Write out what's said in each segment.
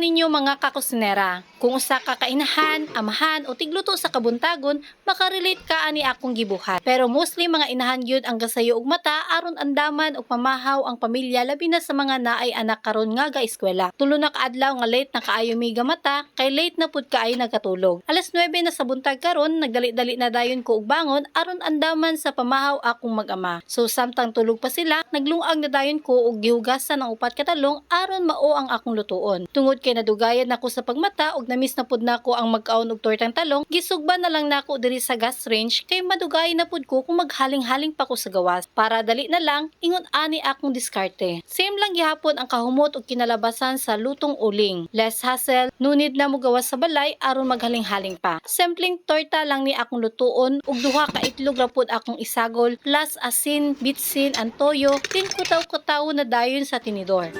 kaninyo mga kakusinera. Kung usa ka kainahan, amahan o tigluto sa kabuntagon, makarelate ka ani akong gibuhat. Pero mostly mga inahan gyud ang gasayo og mata aron andaman og pamahaw ang pamilya labi na sa mga naay anak karon nga ga-eskwela. Tulo na kaadlaw nga late na kaayo miga mata kay late na pud kaayo nagkatulog. Alas 9 na sa buntag karon nagdali-dali na dayon ko og bangon aron andaman sa pamahaw akong mag-ama. So samtang tulog pa sila, naglungag na dayon ko og gihugasan ang upat ka talong aron mao ang akong lutuon. Tungod kay nadugayan nako sa pagmata og namis na pud nako ang magkaon og tortang talong, gisugban na lang nako diri sa gas range kay madugay na pud ko kung maghaling-haling pa ko sa gawas. Para dali na lang, ingon ani akong diskarte. Same lang gihapon ang kahumot og kinalabasan sa lutong uling. Less hassle, no need na mo gawas sa balay aron maghaling-haling pa. Simpleng torta lang ni akong lutuon ug duha ka itlog ra pud akong isagol plus asin, bitsin, and toyo, din kutaw-kutaw na dayon sa tinidor.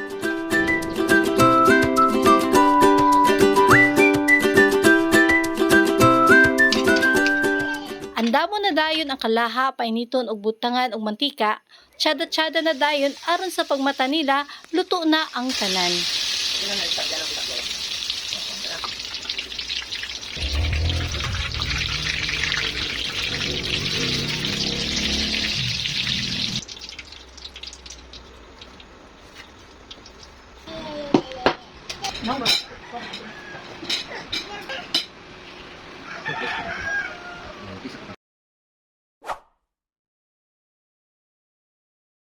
Andamo na dayon ang kalaha, painiton og butangan og mantika, tsada-tsada na dayon aron sa pagmata nila luto na ang tanan.